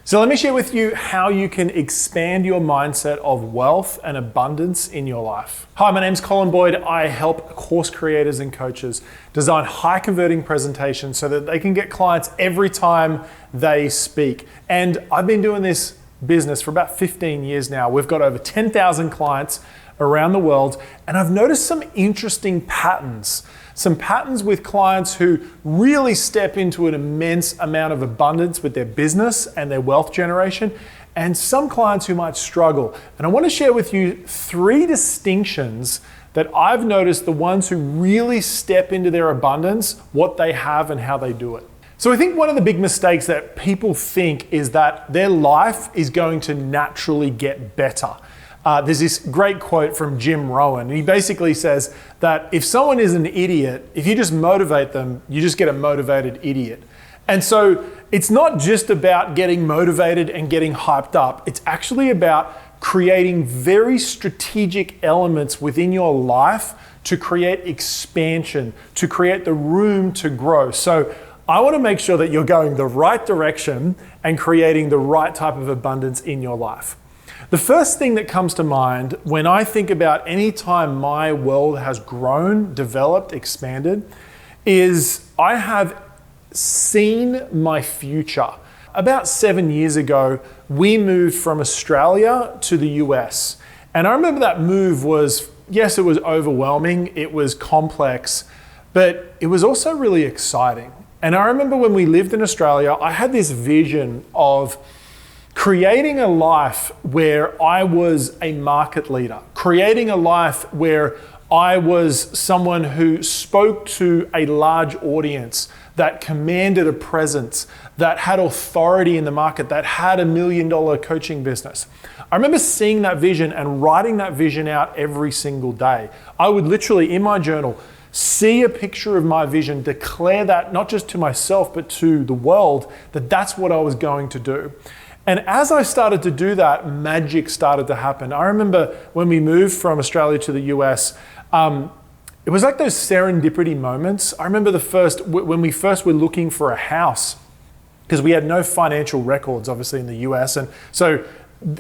So let me share with you how you can expand your mindset of wealth and abundance in your life. Hi, my name's Colin Boyd. I help course creators and coaches design high converting presentations so that they can get clients every time they speak. And I've been doing this business for about 15 years now. We've got over 10,000 clients around the world, and I've noticed some interesting patterns. Some patterns with clients who really step into an immense amount of abundance with their business and their wealth generation, and some clients who might struggle. And I want to share with you 3 distinctions that I've noticed the ones who really step into their abundance, what they have and how they do it. So I think one of the big mistakes that people think is that their life is going to naturally get better. There's this great quote from Jim Rohn. He basically says that if someone is an idiot, if you just motivate them, you just get a motivated idiot. And so it's not just about getting motivated and getting hyped up. It's actually about creating very strategic elements within your life to create expansion, to create the room to grow. So I want to make sure that you're going the right direction and creating the right type of abundance in your life. The first thing that comes to mind when I think about any time my world has grown, developed, expanded, is I have seen my future. About 7 years ago, we moved from Australia to the US. And I remember that move was, yes, it was overwhelming, it was complex, but it was also really exciting. And I remember when we lived in Australia, I had this vision of creating a life where I was a market leader, creating a life where I was someone who spoke to a large audience, that commanded a presence, that had authority in the market, that had $1 million coaching business. I remember seeing that vision and writing that vision out every single day. I would literally, in my journal, see a picture of my vision, declare that not just to myself, but to the world, that that's what I was going to do. And as I started to do that, magic started to happen. I remember when we moved from Australia to the US, it was like those serendipity moments. I remember when we first were looking for a house, because we had no financial records, obviously, in the US. And so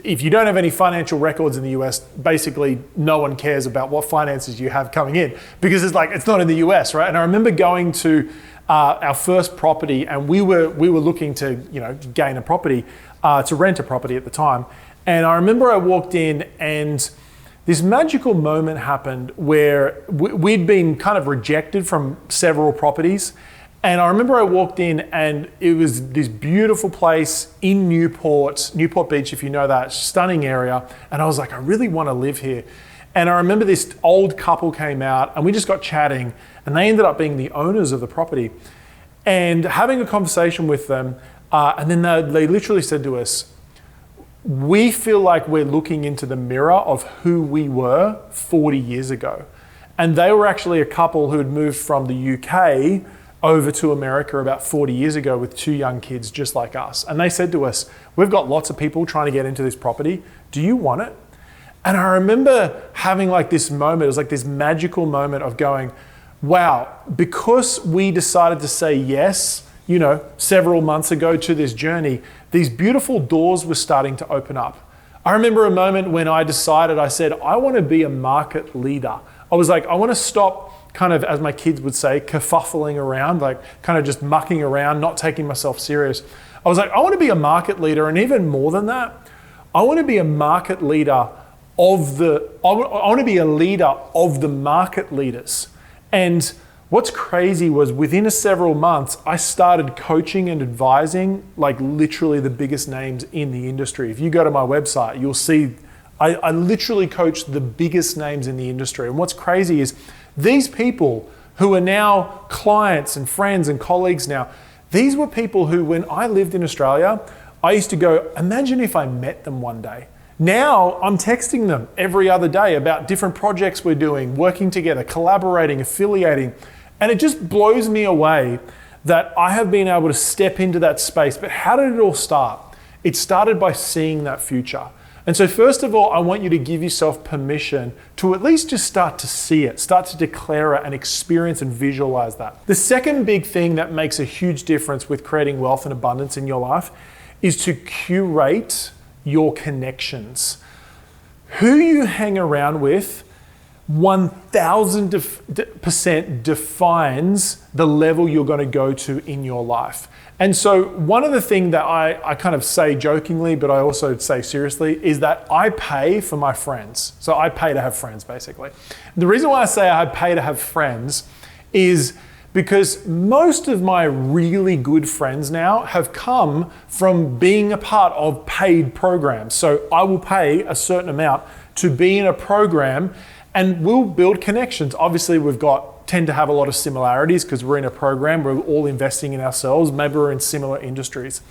if you don't have any financial records in the US, basically no one cares about what finances you have coming in, because it's not in the US, right? And I remember going to our first property, and we were looking to gain a property, to rent a property at the time. And I remember I walked in and this magical moment happened where we'd been kind of rejected from several properties. And I remember I walked in and it was this beautiful place in Newport Beach, if you know that, stunning area. And I was like, I really want to live here. And I remember this old couple came out and we just got chatting, and they ended up being the owners of the property. And having a conversation with them, and then they literally said to us, we feel like we're looking into the mirror of who we were 40 years ago. And they were actually a couple who had moved from the UK over to America about 40 years ago with 2 young kids just like us. And they said to us, we've got lots of people trying to get into this property. Do you want it? And I remember having this moment, it was like this magical moment of going, wow, because we decided to say yes, several months ago to this journey, these beautiful doors were starting to open up. I remember a moment when I said, I want to be a market leader. I was like, I want to stop kind of, as my kids would say, kerfuffling around, kind of just mucking around, not taking myself serious. I was like, I want to be a market leader, and even more than that, I want to be a market leader I want to be a leader of the market leaders. And what's crazy was within several months, I started coaching and advising literally the biggest names in the industry. If you go to my website, you'll see I literally coached the biggest names in the industry. And what's crazy is these people who are now clients and friends and colleagues now, these were people who, when I lived in Australia, I used to go, imagine if I met them one day. Now I'm texting them every other day about different projects we're doing, working together, collaborating, affiliating. And it just blows me away that I have been able to step into that space. But how did it all start? It started by seeing that future. And so first of all, I want you to give yourself permission to at least just start to see it, start to declare it and experience and visualize that. The second big thing that makes a huge difference with creating wealth and abundance in your life is to curate your connections. Who you hang around with 1000% defines the level you're going to go to in your life. And so one of the things that I kind of say jokingly, but I also say seriously, is that I pay for my friends. So I pay to have friends, basically. The reason why I say I pay to have friends is because most of my really good friends now have come from being a part of paid programs. So I will pay a certain amount to be in a program and we'll build connections. Obviously, tend to have a lot of similarities because we're in a program, we're all investing in ourselves, maybe we're in similar industries.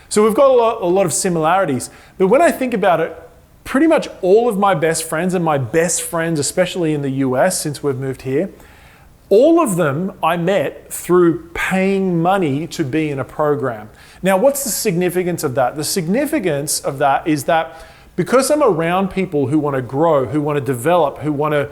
So we've got a lot of similarities. But when I think about it, pretty much all of my best friends, and my best friends, especially in the US since we've moved here, all of them I met through paying money to be in a program. Now, what's the significance of that? The significance of that is that because I'm around people who want to grow, who want to develop, who want to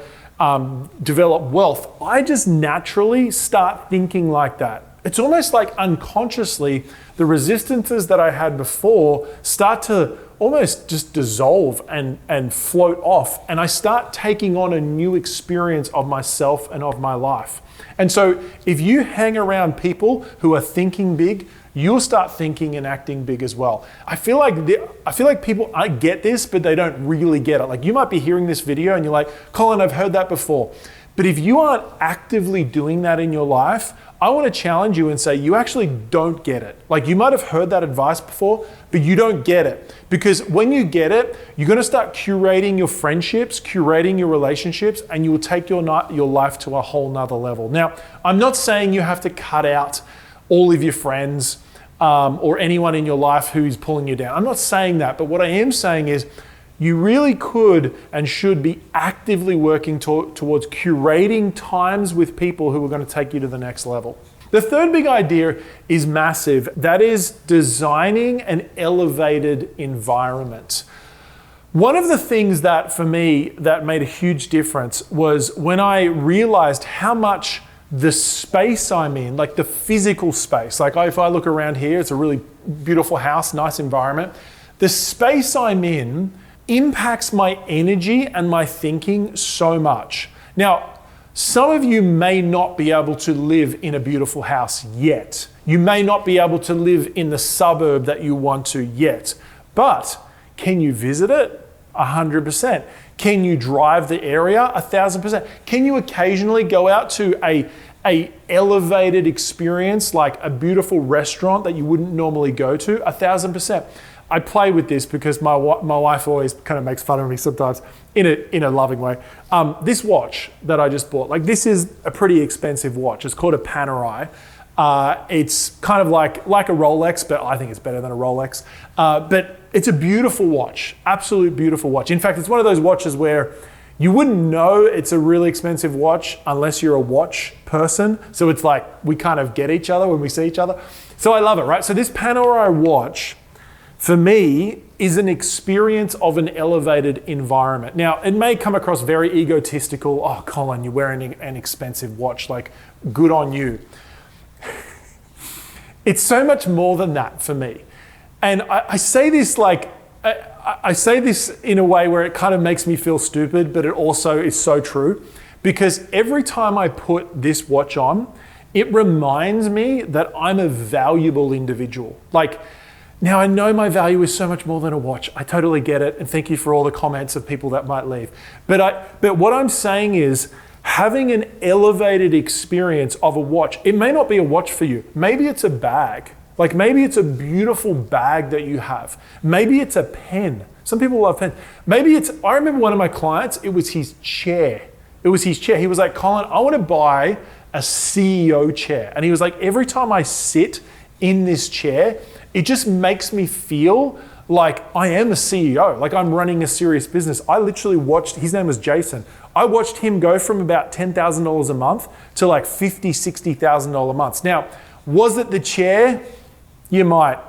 develop wealth, I just naturally start thinking like that. It's almost like unconsciously, the resistances that I had before start to almost just dissolve and float off. And I start taking on a new experience of myself and of my life. And so if you hang around people who are thinking big, you'll start thinking and acting big as well. I feel like people get this, but they don't really get it. Like you might be hearing this video and you're like, Colin, I've heard that before. But if you aren't actively doing that in your life, I want to challenge you and say you actually don't get it. Like you might have heard that advice before, but you don't get it. Because when you get it, you're going to start curating your friendships, curating your relationships, and you will take your life to a whole nother level. Now, I'm not saying you have to cut out all of your friends or anyone in your life who's pulling you down. I'm not saying that, but what I am saying is you really could and should be actively working towards curating times with people who are going to take you to the next level. The third big idea is massive. That is designing an elevated environment. One of the things that for me that made a huge difference was when I realized how much the space I'm in, like the physical space, like if I look around here, it's a really beautiful house, nice environment. The space I'm in impacts my energy and my thinking so much. Now, some of you may not be able to live in a beautiful house yet. You may not be able to live in the suburb that you want to yet, but can you visit it? 100%. Can you drive the area? 1,000%. Can you occasionally go out to a elevated experience like a beautiful restaurant that you wouldn't normally go to? 1,000%. I play with this because my wife always kind of makes fun of me sometimes in a loving way. This watch that I just bought, like this is a pretty expensive watch. It's called a Panerai. It's kind of like a Rolex, but I think it's better than a Rolex. But it's a beautiful watch, absolute beautiful watch. In fact, it's one of those watches where you wouldn't know it's a really expensive watch unless you're a watch person. So it's like we kind of get each other when we see each other. So I love it, right? So this Panerai watch, for me, is an experience of an elevated environment. Now, it may come across very egotistical. Oh, Colin, you're wearing an expensive watch, like good on you. It's so much more than that for me. And I say this like, I say this in a way where it kind of makes me feel stupid, but it also is so true. Because every time I put this watch on, it reminds me that I'm a valuable individual. Like, now I know my value is so much more than a watch. I totally get it. And thank you for all the comments of people that might leave. But what I'm saying is, having an elevated experience of a watch, it may not be a watch for you. Maybe it's a bag. Like maybe it's a beautiful bag that you have. Maybe it's a pen. Some people love pens. I remember one of my clients, it was his chair. It was his chair. He was like, Colin, I want to buy a CEO chair. And he was like, every time I sit in this chair, it just makes me feel like I am a CEO, like I'm running a serious business. I literally watched, his name was Jason. I watched him go from about $10,000 a month to like $50,000, $60,000 months. Now, was it the chair? You might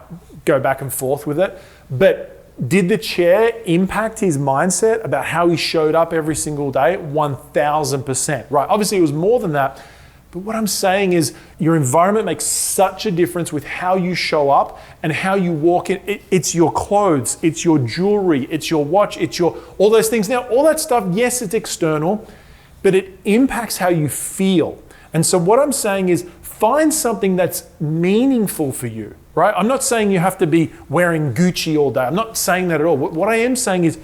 go back and forth with it, but did the chair impact his mindset about how he showed up every single day? 1,000%, right? Obviously it was more than that, But what I'm saying is your environment makes such a difference with how you show up and how you walk in. It's your clothes, it's your jewelry, it's your watch, it's your all those things. Now, all that stuff, yes, it's external, but it impacts how you feel. And so what I'm saying is find something that's meaningful for you, right? I'm not saying you have to be wearing Gucci all day. I'm not saying that at all. What I am saying is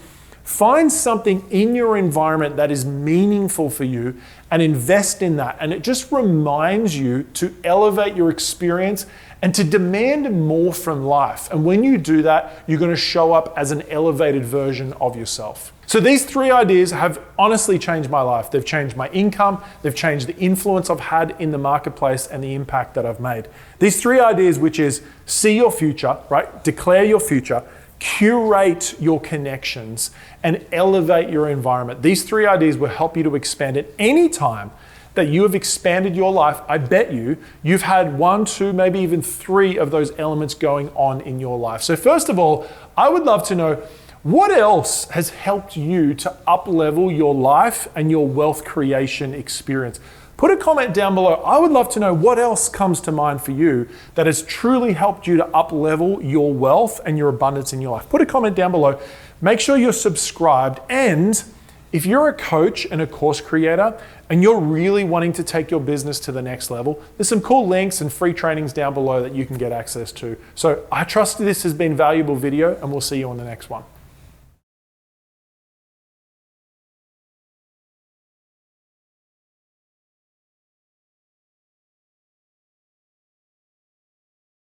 find something in your environment that is meaningful for you and invest in that. And it just reminds you to elevate your experience and to demand more from life. And when you do that, you're going to show up as an elevated version of yourself. So these 3 ideas have honestly changed my life. They've changed my income, they've changed the influence I've had in the marketplace and the impact that I've made. These 3 ideas, which is see your future, right? Declare your future, curate your connections, and elevate your environment. These 3 ideas will help you to expand at any time that you have expanded your life. I bet you've had 1, 2, maybe even 3 of those elements going on in your life. So first of all, I would love to know what else has helped you to up-level your life and your wealth creation experience. Put a comment down below. I would love to know what else comes to mind for you that has truly helped you to up-level your wealth and your abundance in your life. Put a comment down below. Make sure you're subscribed. And if you're a coach and a course creator and you're really wanting to take your business to the next level, there's some cool links and free trainings down below that you can get access to. So I trust this has been a valuable video, and we'll see you on the next one.